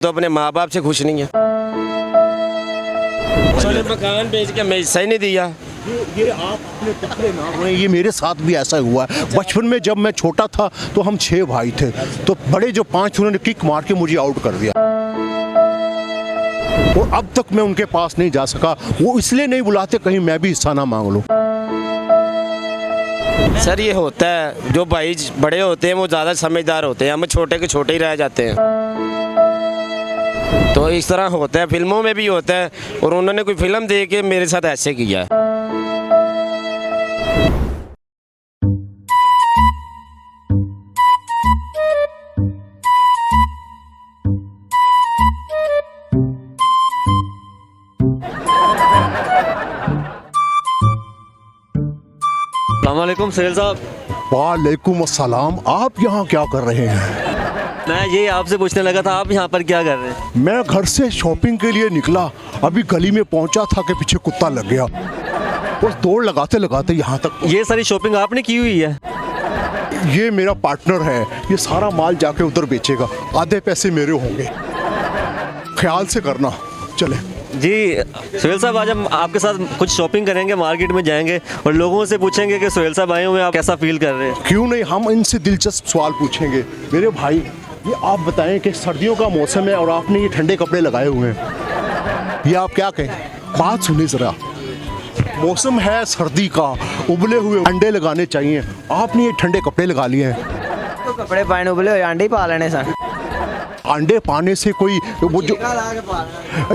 तो अपने माँ बाप से खुश नहीं है। उन्होंने मकान बेच के मैं सही नहीं दिया। ये आप अपने पुतले ना हुए, ये मेरे साथ भी ऐसा हुआ है। बचपन में जब मैं छोटा था तो हम 6 भाई थे, तो बड़े जो 5 उन्होंने किक मार के मुझे आउट कर दिया और अब तक मैं उनके पास नहीं जा सका। वो इसलिए नहीं बुलाते कहीं मैं भी हिस्सा ना मांग लूं। सर ये होता है, जो भाई बड़े होते हैं वो ज़्यादा समझदार होते हैं, हम छोटे के छोटे ही रह जाते हैं। तो इस तरह होता है, फिल्मों में भी होता है। और उन्होंने कोई फिल्म देख के मेरे साथ ऐसे किया है। अस्सलामुअलैकुम सोहेल साहब। वालेकुम अस्सलाम। आप यहाँ क्या कर रहे हैं? मैं ये आपसे पूछने लगा था, आप यहाँ पर क्या कर रहे हैं? मैं घर से शॉपिंग के लिए निकला, अभी गली में पहुंचा था कि पीछे कुत्ता लग गया। बस दौड़ लगाते लगाते यहाँ तक। ये सारी शॉपिंग आपने की हुई है? ये मेरा पार्टनर है, ये सारा माल जाके उधर बेचेगा, आधे पैसे मेरे होंगे। ख्याल से करना। चले जी सोहेल साहब, आज हम आपके साथ कुछ शॉपिंग करेंगे, मार्केट में जाएंगे और लोगों से पूछेंगे कि सोहेल साहब आए हुए हैं, आप कैसा फील कर रहे हैं? क्यों नहीं, हम इनसे दिलचस्प सवाल पूछेंगे। मेरे भाई, ये आप बताएं कि सर्दियों का मौसम है और आपने ये ठंडे कपड़े लगाए हुए हैं, ये आप क्या कहें? बात सुनिए ज़रा। मौसम है सर्दी का, उबले हुए अंडे लगाने चाहिए, आपने ये ठंडे कपड़े लगा लिए हैं। तो कपड़े पाने उबले हुए अंडे ही पा लेने सन। अंडे पाने से कोई वो जो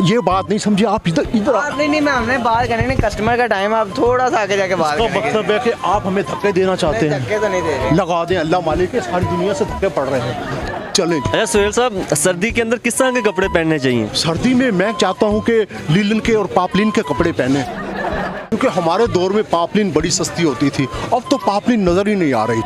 ये बात नहीं समझे आप। इधर नहीं मैं हमने बात करनी नहीं, कस्टमर का टाइम, आप थोड़ा सा आगे जाके बात करेंगे। मतलब है कि आप हमें धक्के देना चाहते हैं। धक्के तो नहीं दे रहे। लगा दें, अल्लाह मालिक है, सारी दुनिया से धक्के पड़ रहे हैं। चलें। अच्छा सोहेल साहब, सर्दी के अंदर किस तरह के कपड़े पहनने चाहिए? सर्दी में मैं चाहता हूँ कि लीलन के और पापलिन के कपड़े पहने, क्योंकि हमारे दौर में पापलिन बड़ी सस्ती होती थी, अब तो पापलिन नज़र ही नहीं आ रही।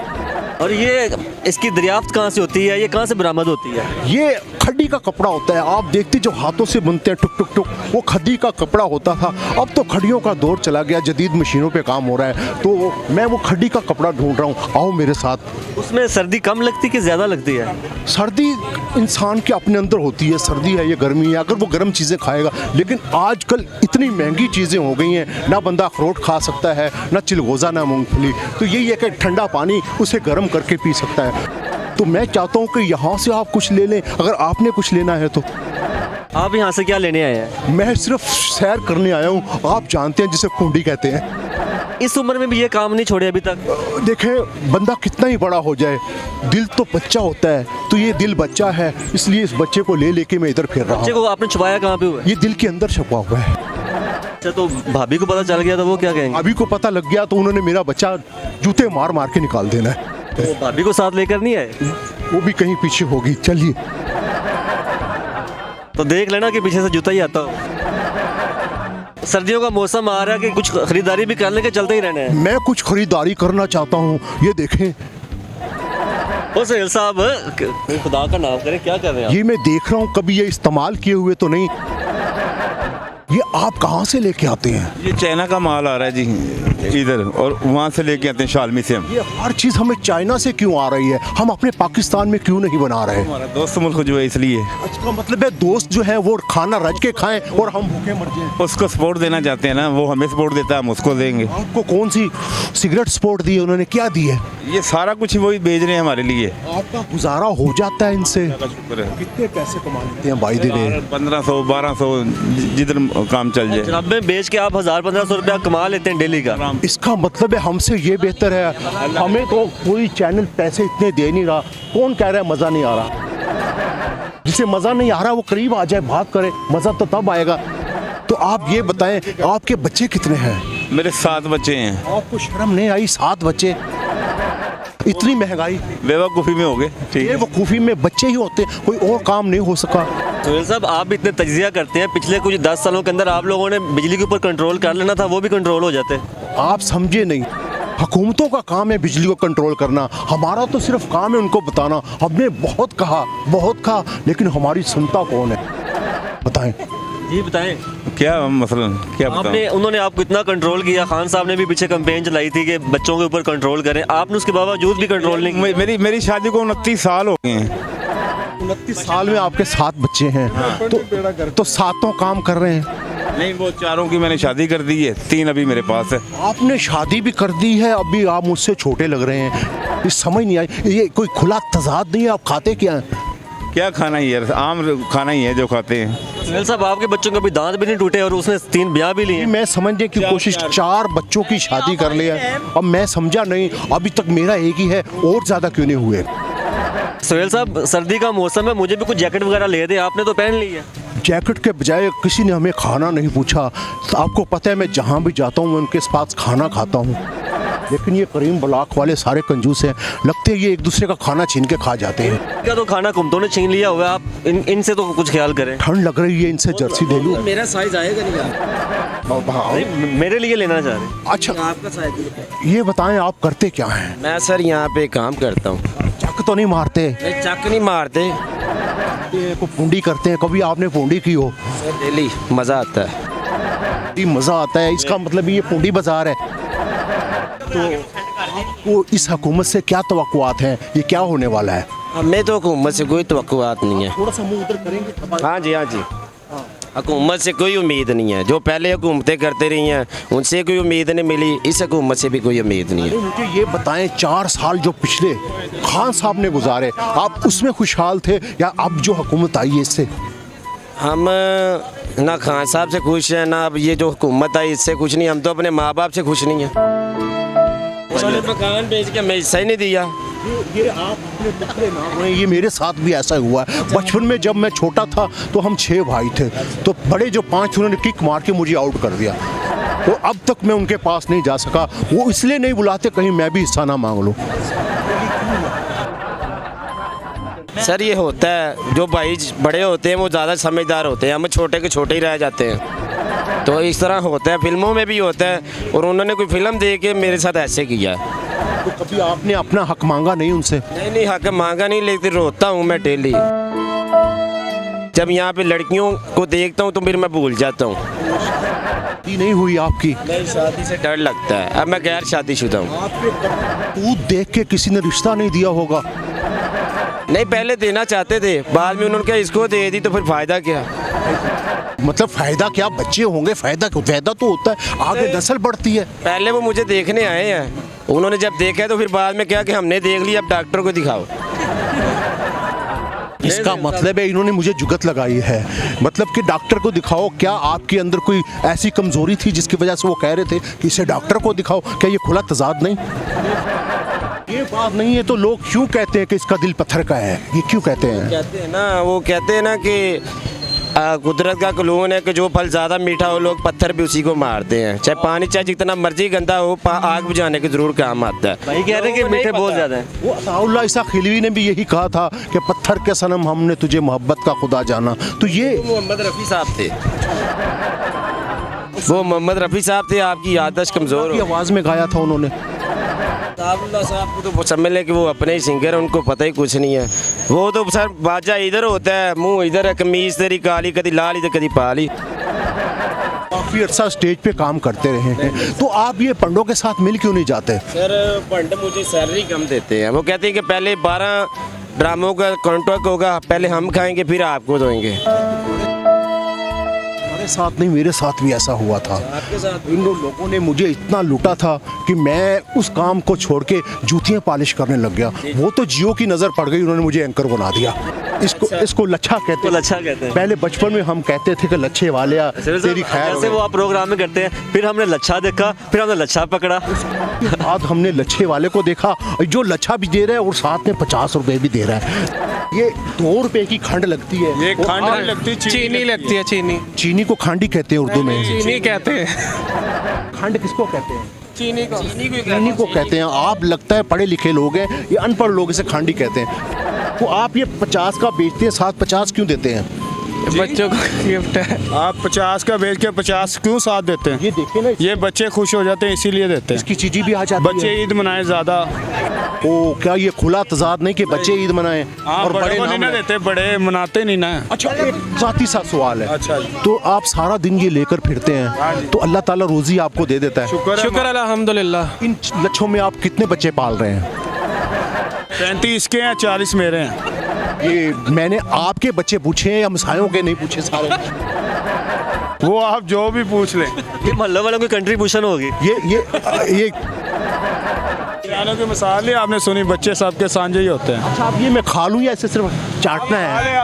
और ये इसकी दरियाफ्त कहाँ से होती है, ये कहाँ से बरामद होती है? ये खड्डी का कपड़ा होता है, आप देखते जो हाथों से बुनते हैं टुक टुक टुक, वो खड्डी का कपड़ा होता था। अब तो खड्डियों का दौर चला गया, जदीद मशीनों पे काम हो रहा है, तो मैं वो खड्डी का कपड़ा ढूंढ रहा हूँ। आओ मेरे साथ। उसमें सर्दी कम लगती कि ज़्यादा लगती है? सर्दी इंसान के अपने अंदर होती है, सर्दी है, ये गर्मी है, अगर वो गर्म चीज़ें खाएगा। लेकिन आजकल इतनी महंगी चीज़ें हो गई हैं, ना बंदा अखरोट खा सकता है, ना चिलगोज़ा, ना मूंगफली, तो यही है कि ठंडा पानी उसे गर्म करके पी सकता है। तो मैं चाहता हूँ कि यहाँ से आप कुछ ले लें, अगर आपने कुछ लेना है तो। आप यहाँ से क्या लेने आए हैं? मैं सिर्फ सैर करने आया हूँ, आप जानते हैं जिसे कुंडी कहते हैं। इस उम्र में भी ये काम नहीं छोड़े अभी तक? देखें, बंदा कितना ही बड़ा हो जाए, दिल तो बच्चा होता है, तो ये दिल बच्चा है, इसलिए इस बच्चे को ले लेके मैं इधर फिर रहा बच्चे हूँ। को आपने छुपाया कहाँ पे हुआ है? ये दिल के अंदर छुपा हुआ है। अच्छा, तो भाभी को पता चल गया तो वो क्या कहेंगे? अभी को पता लग गया तो उन्होंने मेरा बच्चा जूते मार मार के निकाल देना है। तो भाभी को साथ लेकर नहीं आए? वो भी कहीं पीछे होगी। चलिए। तो देख लेना कि पीछे से जूता ही आता हो। सर्दियों का मौसम आ रहा है कि कुछ खरीदारी भी करने के चलते ही रहने हैं। मैं कुछ खरीदारी करना चाहता हूँ, ये देखें। ओ सोहेल साहब, खुदा का नाम करें, क्या कर रहे हैं आप? ये मैं देख रहा हूँ, कभी ये इस्तेमाल किए हुए तो नहीं। ये आप कहाँ से लेके आते हैं? ये चाइना का माल आ रहा है जी इधर, और वहाँ से लेके आते हैं शालमी से हम। ये हर चीज़ हमें चाइना से क्यों आ रही है? हम अपने पाकिस्तान में क्यों नहीं बना रहे? हमारा दोस्त मुल्क जो है इसलिए। इसका मतलब है दोस्त जो है वो खाना रज के खाएं और हम भूखे मर जाएं। उसको सपोर्ट देना चाहते हैं ना, वो हमें सपोर्ट देता है, हम उसको देंगे। आपको कौन सी सिगरेट सपोर्ट दी है? उन्होंने क्या दी है? ये सारा कुछ वही भेज रहे हैं हमारे लिए। आपका गुजारा हो जाता है इनसे? शुक्र है। कितने पैसे कमा लेते हैं भाई दे? 1500 1200 जिधर काम चल जाए। जनाब में बेच के आप 1000-1500 रुपया कमा लेते हैं डेली का। इसका मतलब है हमसे ये बेहतर है। हमें तो कोई चैनल पैसे इतने दे नहीं रहा। कौन कह रहा है मज़ा नहीं आ रहा? जिसे मज़ा नहीं आ रहा वो करीब आ जाए, बात करे, मज़ा तो तब आएगा। तो आप ये बताएं, आपके बच्चे कितने हैं? मेरे 7 बच्चे हैं। आपको शर्म नहीं आई? 7 बच्चे, इतनी महंगाई। बेवकूफ़ी में हो गए। ठीक ये है, वकूफ़ी में बच्चे ही होते, कोई और काम नहीं हो सका। सोहेल साहब, आप भी इतने तजिया करते हैं, पिछले कुछ 10 सालों के अंदर आप लोगों ने बिजली के ऊपर कंट्रोल कर लेना था, वो भी कंट्रोल हो जाते। आप समझे नहीं, हुकूमतों का काम है बिजली को कंट्रोल करना, हमारा तो सिर्फ काम है उनको बताना। हमने बहुत कहा, लेकिन हमारी सुनता कौन है? बताएं। जी बताएं, क्या मसला, क्या आपने बताऊं? उन्होंने आपको इतना कंट्रोल किया, खान साहब ने भी पीछे कैंपेन चलाई थी कि बच्चों के ऊपर कंट्रोल करें, आपने उसके बावजूद भी कंट्रोल नहीं किया। मेरी शादी को 29 साल हो गए हैं। 29 साल में आपके 7 बच्चे हैं, तो सातों काम कर रहे हैं। नहीं, वो चारों की मैंने शादी कर दी है, 3 अभी मेरे पास है। आपने शादी भी कर दी है, अभी आप मुझसे छोटे लग रहे हैं। ये समझ नहीं आई, ये कोई खुला तजाद नहीं है। आप खाते क्या हैं? क्या खाना ही है, आम खाना ही है जो खाते हैं। सुहेल साहब, आपके बच्चों के अभी दांत भी नहीं टूटे और उसने 3 ब्याह भी लिए। मैं समझने की कोशिश, 4 बच्चों की शादी कर लिया, अब मैं समझा नहीं अभी तक मेरा एक ही है, और ज्यादा क्यों नहीं हुए? सुहेल साहब, सर्दी का मौसम है, मुझे भी कुछ जैकेट वगैरह ले दे, आपने तो पहन ली है। जैकेट के बजाय किसी ने हमें खाना नहीं पूछा। तो आपको पता है मैं जहाँ भी जाता हूँ मैं उनके पास खाना खाता हूँ, लेकिन ये करीम ब्लॉक वाले सारे कंजूस हैं, लगते हैं ये एक दूसरे का खाना छीन के खा जाते हैं। क्या तो खाना कुमतों ने छीन लिया होगा, आप इनसे तो कुछ ख्याल करें। ठंड लग रही है, इनसे जर्सी दे लूँ। मेरा साइज आएगा नहीं। मेरे लिए लेना चाह रहे हैं। अच्छा, आपका साइज ये बताएं आप करते क्या हैं? मैं सर यहाँ पे काम करता हूँ। चक तो नहीं मारते? नहीं, चक नहीं मारते, ये को पूंडी करते हैं? कभी आपने पूंडी की हो? डेली मज़ा आता है। ये मज़ा आता है, इसका मतलब ये पूंडी बाजार है। तो आपको इस हुकूमत से क्या तवक्कुआत हैं, ये क्या होने वाला है? हमें तो हुकूमत से कोई तवक्कुआत नहीं है। थोड़ा सा मुंह उधर करेंगे। हाँ जी, हाँ जी, हुकूमत से कोई उम्मीद नहीं है। जो पहले हुकूमतें करते रही हैं उनसे कोई उम्मीद नहीं मिली, इस हुकूमत से भी कोई उम्मीद नहीं है। मुझे ये बताएं, 4 साल जो पिछले खान साहब ने गुजारे, आप उसमें खुशहाल थे या अब जो हुकूमत आई है इससे? हम ना खान साहब से खुश हैं, ना अब ये जो हुकूमत आई इससे खुश नहीं। हम तो अपने माँ बाप से खुश नहीं हैं। उन्होंने मकान बेच के हमें हिस्सा ही नहीं दिया। ये आप अपने पुतले ना हुए, ये मेरे साथ भी ऐसा हुआ है। बचपन में जब मैं छोटा था तो हम 6 भाई थे, तो बड़े जो 5 उन्होंने किक मार के मुझे आउट कर दिया, तो अब तक मैं उनके पास नहीं जा सका। वो इसलिए नहीं बुलाते कहीं मैं भी हिस्सा ना मांग लूँ। सर ये होता है, जो भाई बड़े होते हैं वो ज़्यादा समझदार होते हैं, हम छोटे के छोटे ही रह जाते हैं। तो इस तरह होता है, फिल्मों में भी होता है, और उन्होंने कोई फिल्म देख के मेरे साथ ऐसे किया है। तो कभी आपने अपना हक मांगा नहीं उनसे? नहीं, हक मांगा नहीं, लेकिन रोता हूँ मैं डेली। जब यहाँ पे लड़कियों को देखता हूँ तो फिर मैं भूल जाता हूँ। शादी नहीं हुई आपकी? नहीं, शादी से डर लगता है, अब मैं गैर शादीशुदा हूँ। दूध देख के किसी ने रिश्ता नहीं दिया होगा? नहीं, पहले देना चाहते थे, बाद में उन्होंने कहा इसको दे दी, तो फिर फ़ायदा क्या? मतलब फ़ायदा क्या? बच्चे होंगे, फ़ायदा तो होता है, आगे नस्ल बढ़ती है। पहले वो मुझे देखने आए हैं, उन्होंने जब देखा तो फिर बाद में क्या कि हमने देख लिया, अब डॉक्टर को दिखाओ। इसका मतलब है इन्होंने मुझे जुगत लगाई है, मतलब कि डॉक्टर को दिखाओ। क्या आपके अंदर कोई ऐसी कमजोरी थी जिसकी वजह से वो कह रहे थे कि इसे डॉक्टर को दिखाओ? क्या ये खुला तजाद नहीं? ये बात नहीं है तो लोग क्यों कहते हैं कि इसका दिल पत्थर का है? ये क्यों कहते हैं? कहते हैं ना, वो कहते हैं ना कि कुदरत का कानून है कि जो फल ज़्यादा मीठा हो लोग पत्थर भी उसी को मारते हैं। चाहे पानी चाहे जितना मर्जी गंदा हो, आग बुझाने के जरूर काम आता है। भाई कह रहे हैं कि मीठे बहुत ज़्यादा हैं। वो अताउल्लाह ईसा खिलवी ने भी यही कहा था कि पत्थर के सनम हमने तुझे मोहब्बत का खुदा जाना। तो ये मोहम्मद रफ़ी साहब थे, वो मोहम्मद रफ़ी साहब थे, आपकी याददाश्त कमज़ोर हो। आवाज़ में गाया था उन्होंने। साहब को तो समझ लें कि वो अपने ही सिंगर हैं, उनको पता ही कुछ नहीं है। वो तो सर बाजा इधर होता है, मुंह इधर है, कमीज तेरी काली, कभी लाली तो कभी पाली। काफ़ी अर्सा स्टेज पे काम करते रहे हैं, तो आप ये पंडों के साथ मिल क्यों नहीं जाते? सर पंड मुझे सैलरी कम देते हैं। वो कहते हैं कि पहले 12 ड्रामों का कॉन्ट्रैक्ट होगा, पहले हम खाएंगे फिर आपको देंगे। साथ नहीं, मेरे साथ भी ऐसा हुआ था। आपके साथ इन लोगों ने मुझे इतना लूटा था कि मैं उस काम को छोड़ के जूतियां पॉलिश करने लग गया। वो तो जियो की नज़र पड़ गई, उन्होंने मुझे एंकर बना दिया। इसको लच्छा कहते हैं। लच्छा कहते हैं। पहले बचपन में हम कहते थे कि लच्छे वाले तेरी खैर। जैसे वो आप प्रोग्राम में करते हैं, फिर हमने लच्छा देखा, फिर हमने लच्छा पकड़ा, बाद हमने लच्छे वाले को देखा जो लच्छा भी दे रहा है और साथ में 50 रुपए भी दे रहा है। ये 2 रुपए की खंड लगती है। ये खंड नहीं लगती, चीनी लगती है। चीनी को खांडी कहते हैं उर्दू में। चीनी कहते हैं। खंड किसको कहते हैं? चीनी को कहते हैं। आप लगता है पढ़े लिखे लोग हैं, ये अनपढ़ लोग इसे खांडी कहते हैं। तो आप ये 50 का बेचते हैं, साथ 50 क्यों देते हैं? बच्चों को गिफ्ट है। आप 50 का बेच के 50 क्यों साथ देते हैं? ये देखिए ना, ये बच्चे खुश हो जाते हैं इसीलिए देते हैं। इसकी चीज़ी भी आ जाती है। बच्चे ईद मनाए ज़्यादा। ओ, क्या ये खुला तजाद नहीं कि बच्चे ईद मनाएं और बड़े को नहीं ना देते, बड़े मनाते नहीं ना। अच्छा, एक जाती सा सवाल है। अच्छा, तो आप सारा दिन ये लेकर फिरते हैं, तो अल्लाह ताला रोजी आपको दे देता है? शुक्र अल्हम्दुलिल्लाह। इन लच्छों में आप कितने बच्चे पाल रहे हैं? 35 के हैं, 40 मेरे हैं। ये मैंने आपके बच्चे पूछे हैं या मसायों के नहीं पूछे सारे? वो आप जो भी पूछ लें। ये मोहल्ले वालों की कंट्रीब्यूशन होगी। ये खानों की मिसाल ही आपने सुनी, बच्चे सबके सांझे ही होते हैं। अच्छा, अब ये मैं खा लूँ या इसे सिर्फ चाटना है?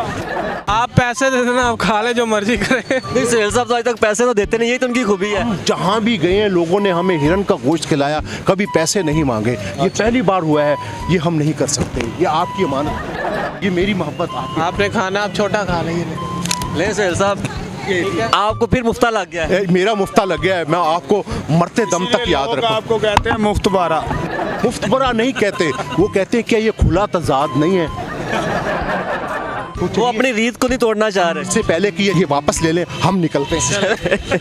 आप पैसे दे देना, आप खा ले जो मर्जी करें। नहीं, सोहेल साहब तो आज तक पैसे तो देते नहीं, यही तो उनकी खूबी है। जहाँ भी गए हैं लोगों ने हमें हिरन का गोश्त खिलाया, कभी पैसे नहीं मांगे। ये पहली बार हुआ है, ये हम नहीं कर सकते। ये आपकी अमानत, ये मेरी मोहब्बत आपकी। आपने खाना, आप छोटा खा लेंगे। ले सोहेल साहब, आपको फिर मुफ्ता लग गया है। मेरा मुफ्ता लग गया है, मैं आपको मरते दम तक याद लोग रखूं। आपको कहते हैं मुफ्त बारा। मुफ्त बरा नहीं कहते, वो कहते हैं क्या ये खुला तजाद नहीं है? वो अपनी रीत को नहीं तोड़ना चाह रहे। इससे पहले कि ये वापस ले लें, हम निकलते हैं।